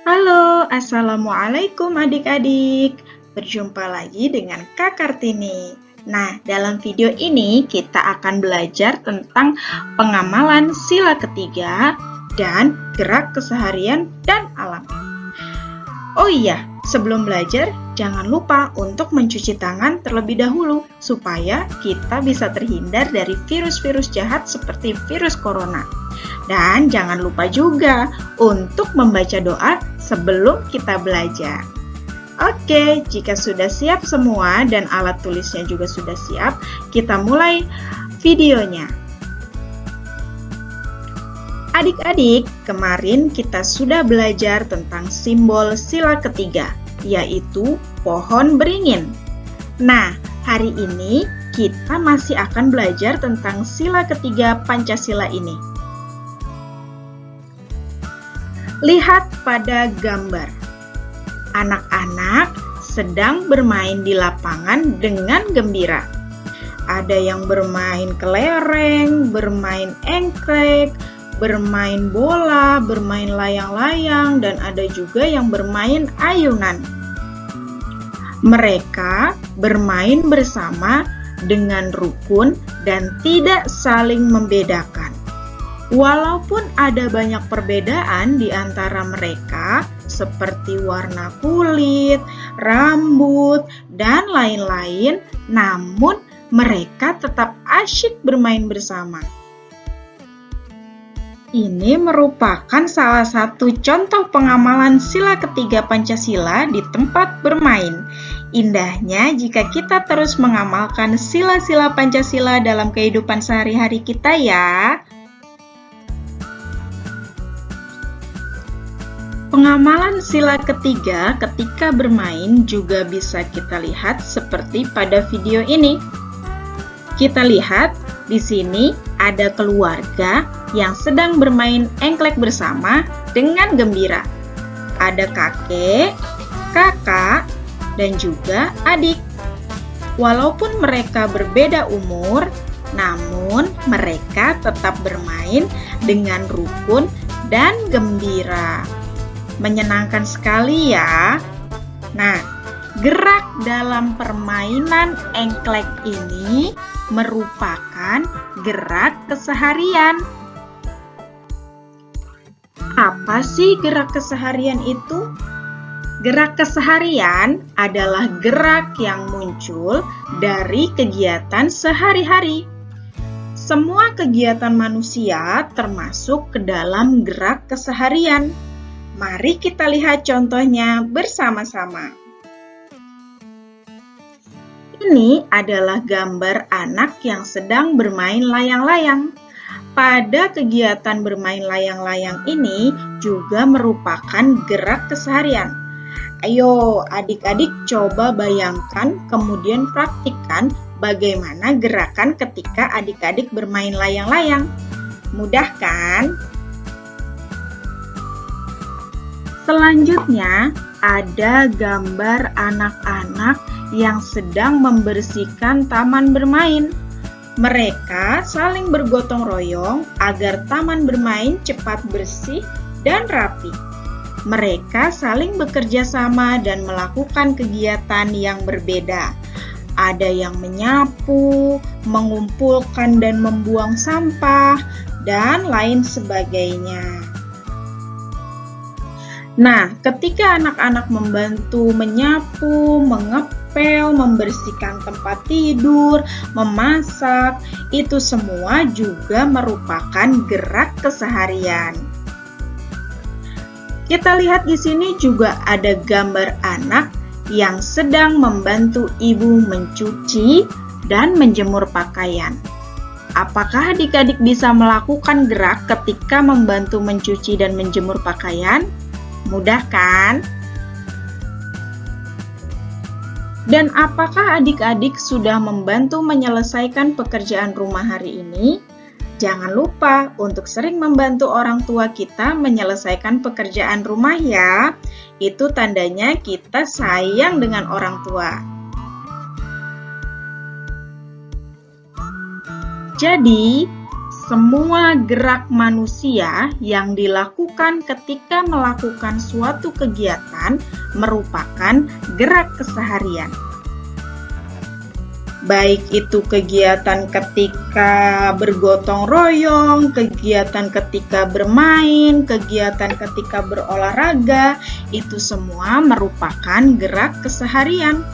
Halo, Assalamualaikum adik-adik. Berjumpa lagi dengan Kak Kartini. Nah, dalam video ini kita akan belajar tentang pengamalan sila ketiga dan gerak keseharian dan alam. Oh iya, sebelum belajar, jangan lupa untuk mencuci tangan terlebih dahulu supaya kita bisa terhindar dari virus-virus jahat seperti virus corona. Dan jangan lupa juga untuk membaca doa sebelum kita belajar. Oke, jika sudah siap semua dan alat tulisnya juga sudah siap, kita mulai videonya. Adik-adik, kemarin kita sudah belajar tentang simbol sila ketiga, yaitu pohon beringin. Nah, hari ini kita masih akan belajar tentang sila ketiga Pancasila ini. Lihat pada gambar. Anak-anak sedang bermain di lapangan dengan gembira. Ada yang bermain kelereng, bermain engklek, bermain bola, bermain layang-layang, dan ada juga yang bermain ayunan. Mereka bermain bersama dengan rukun dan tidak saling membedakan. Walaupun ada banyak perbedaan di antara mereka, seperti warna kulit, rambut, dan lain-lain, namun mereka tetap asyik bermain bersama. Ini merupakan salah satu contoh pengamalan sila ketiga Pancasila di tempat bermain. Indahnya jika kita terus mengamalkan sila-sila Pancasila dalam kehidupan sehari-hari kita ya. Pengamalan sila ketiga ketika bermain juga bisa kita lihat seperti pada video ini. Kita lihat di sini ada keluarga yang sedang bermain engklek bersama dengan gembira. Ada kakek, kakak, dan juga adik. Walaupun mereka berbeda umur, namun mereka tetap bermain dengan rukun dan gembira. Menyenangkan sekali ya. Nah, gerak dalam permainan engklek ini merupakan gerak keseharian. Apa sih gerak keseharian itu? Gerak keseharian adalah gerak yang muncul dari kegiatan sehari-hari. Semua kegiatan manusia termasuk ke dalam gerak keseharian. Mari kita lihat contohnya bersama-sama. Ini adalah gambar anak yang sedang bermain layang-layang. Pada kegiatan bermain layang-layang ini juga merupakan gerak keseharian. Ayo adik-adik coba bayangkan kemudian praktikkan bagaimana gerakan ketika adik-adik bermain layang-layang. Mudah kan? Selanjutnya, ada gambar anak-anak yang sedang membersihkan taman bermain. Mereka saling bergotong royong agar taman bermain cepat bersih dan rapi. Mereka saling bekerja sama dan melakukan kegiatan yang berbeda. Ada yang menyapu, mengumpulkan dan membuang sampah, dan lain sebagainya. Nah, ketika anak-anak membantu menyapu, mengepel, membersihkan tempat tidur, memasak, itu semua juga merupakan gerak keseharian. Kita lihat di sini juga ada gambar anak yang sedang membantu ibu mencuci dan menjemur pakaian. Apakah adik-adik bisa melakukan gerak ketika membantu mencuci dan menjemur pakaian? Mudah kan? Dan apakah adik-adik sudah membantu menyelesaikan pekerjaan rumah hari ini? Jangan lupa untuk sering membantu orang tua kita menyelesaikan pekerjaan rumah ya. Itu tandanya kita sayang dengan orang tua. Jadi, Semua gerak manusia yang dilakukan ketika melakukan suatu kegiatan merupakan gerak keseharian. Baik itu kegiatan ketika bergotong royong, kegiatan ketika bermain, kegiatan ketika berolahraga, itu semua merupakan gerak keseharian.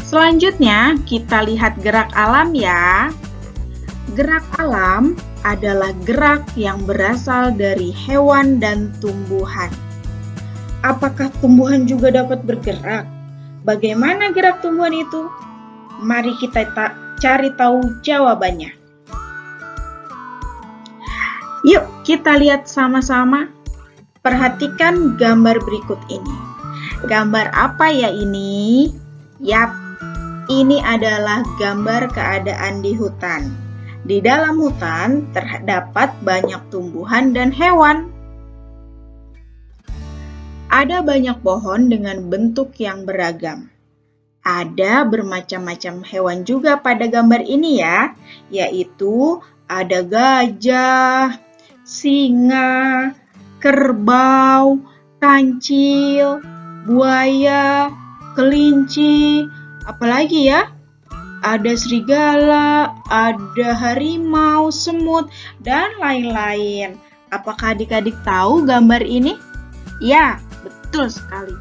Selanjutnya, kita lihat gerak alam ya. Gerak alam adalah gerak yang berasal dari hewan dan tumbuhan. Apakah tumbuhan juga dapat bergerak? Bagaimana gerak tumbuhan itu? Mari kita cari tahu jawabannya. Yuk kita lihat sama-sama. Perhatikan gambar berikut ini. Gambar apa ya ini? Yap, ini adalah gambar keadaan di hutan. Di dalam hutan terdapat banyak tumbuhan dan hewan. Ada banyak pohon dengan bentuk yang beragam. Ada bermacam-macam hewan juga pada gambar ini ya, yaitu ada gajah, singa, kerbau, kancil, buaya, kelinci, apalagi ya? Ada serigala, ada harimau, semut, dan lain-lain. Apakah adik-adik tahu gambar ini? Ya, betul sekali.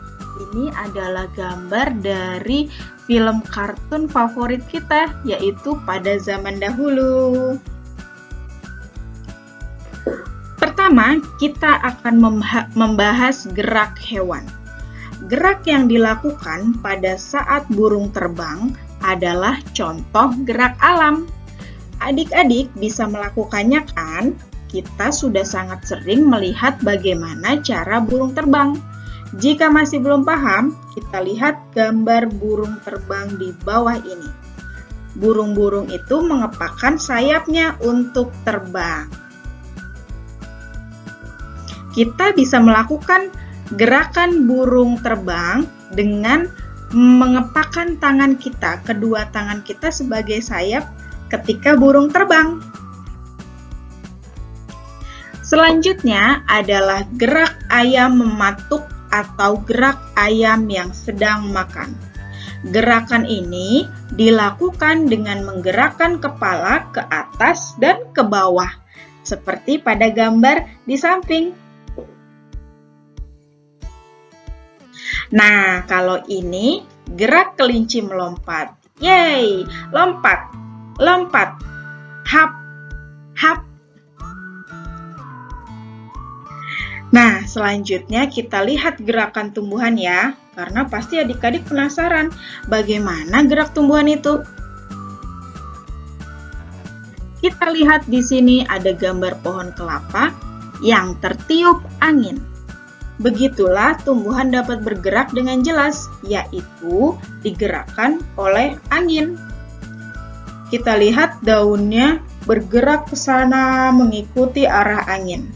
Ini adalah gambar dari film kartun favorit kita, yaitu Pada Zaman Dahulu. Pertama, kita akan membahas gerak hewan. Gerak yang dilakukan pada saat burung terbang adalah contoh gerak alam. Adik-adik bisa melakukannya kan? Kita sudah sangat sering melihat bagaimana cara burung terbang. Jika masih belum paham, kita lihat gambar burung terbang di bawah ini. Burung-burung itu mengepakkan sayapnya untuk terbang. Kita bisa melakukan gerakan burung terbang dengan mengepakkan tangan kita, kedua tangan kita sebagai sayap ketika burung terbang. Selanjutnya adalah gerak ayam mematuk atau gerak ayam yang sedang makan. Gerakan ini dilakukan dengan menggerakkan kepala ke atas dan ke bawah, seperti pada gambar di samping. Nah, kalau ini gerak kelinci melompat. Yeay, lompat, lompat, hap, hap. Nah, selanjutnya kita lihat gerakan tumbuhan ya, karena pasti adik-adik penasaran bagaimana gerak tumbuhan itu. Kita lihat di sini ada gambar pohon kelapa yang tertiup angin. Begitulah tumbuhan dapat bergerak dengan jelas, yaitu digerakkan oleh angin. Kita lihat daunnya bergerak ke sana mengikuti arah angin.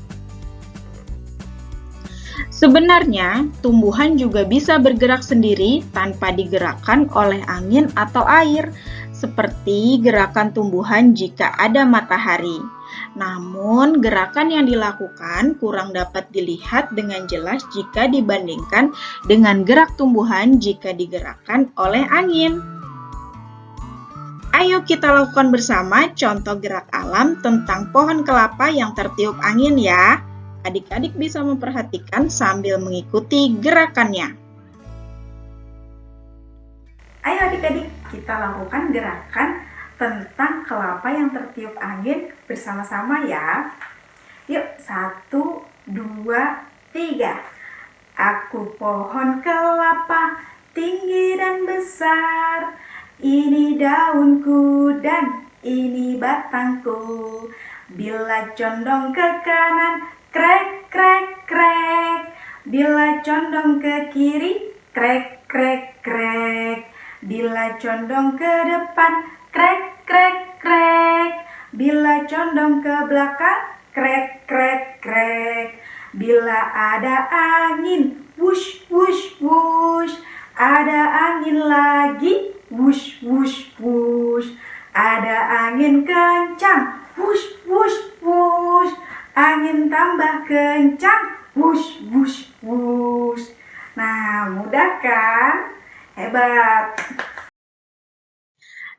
Sebenarnya, tumbuhan juga bisa bergerak sendiri tanpa digerakkan oleh angin atau air, seperti gerakan tumbuhan jika ada matahari. Namun, gerakan yang dilakukan kurang dapat dilihat dengan jelas jika dibandingkan dengan gerak tumbuhan jika digerakkan oleh angin. Ayo kita lakukan bersama contoh gerak alam tentang pohon kelapa yang tertiup angin ya. Adik-adik bisa memperhatikan sambil mengikuti gerakannya. Ayo adik-adik, kita lakukan gerakan tentang kelapa yang tertiup angin bersama-sama ya. Yuk, 1, 2, 3. Aku pohon kelapa, tinggi dan besar. Ini daunku dan ini batangku. Bila condong ke kanan, krek, krek, krek. Bila condong ke kiri, krek, krek, krek. Bila condong ke depan, krek, krek, krek. Bila condong ke belakang, krek, krek, krek. Bila ada angin, wush, wush, wush. Ada angin lagi, wush, wush, wush. Ada angin kencang, wush, wush, wush. Angin tambah kencang, wush, wush, wush. Nah, mudah kan? Hebat.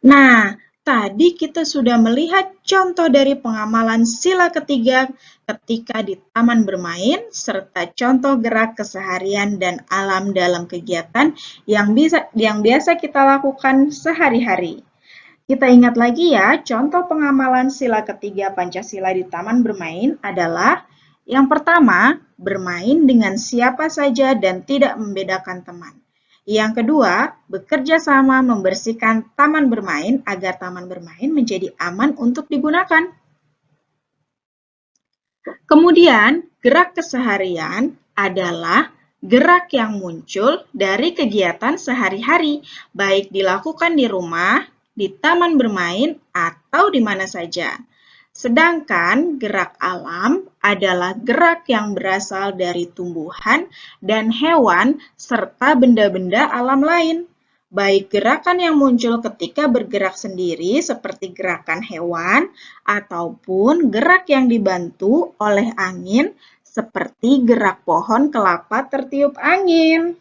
Nah, tadi kita sudah melihat contoh dari pengamalan sila ketiga ketika di taman bermain, serta contoh gerak keseharian dan alam dalam kegiatan yang biasa kita lakukan sehari-hari. Kita ingat lagi ya, contoh pengamalan sila ketiga Pancasila di taman bermain adalah yang pertama, bermain dengan siapa saja dan tidak membedakan teman. Yang kedua, bekerja sama membersihkan taman bermain agar taman bermain menjadi aman untuk digunakan. Kemudian, gerak keseharian adalah gerak yang muncul dari kegiatan sehari-hari, baik dilakukan di rumah, di taman bermain, atau di mana saja. Sedangkan gerak alam adalah gerak yang berasal dari tumbuhan dan hewan serta benda-benda alam lain. Baik gerakan yang muncul ketika bergerak sendiri seperti gerakan hewan ataupun gerak yang dibantu oleh angin seperti gerak pohon kelapa tertiup angin.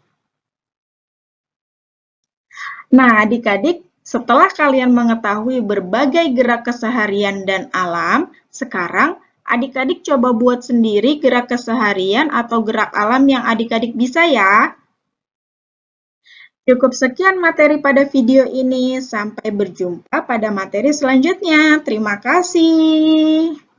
Nah, adik-adik, setelah kalian mengetahui berbagai gerak keseharian dan alam, sekarang adik-adik coba buat sendiri gerak keseharian atau gerak alam yang adik-adik bisa ya. Cukup sekian materi pada video ini. Sampai berjumpa pada materi selanjutnya. Terima kasih.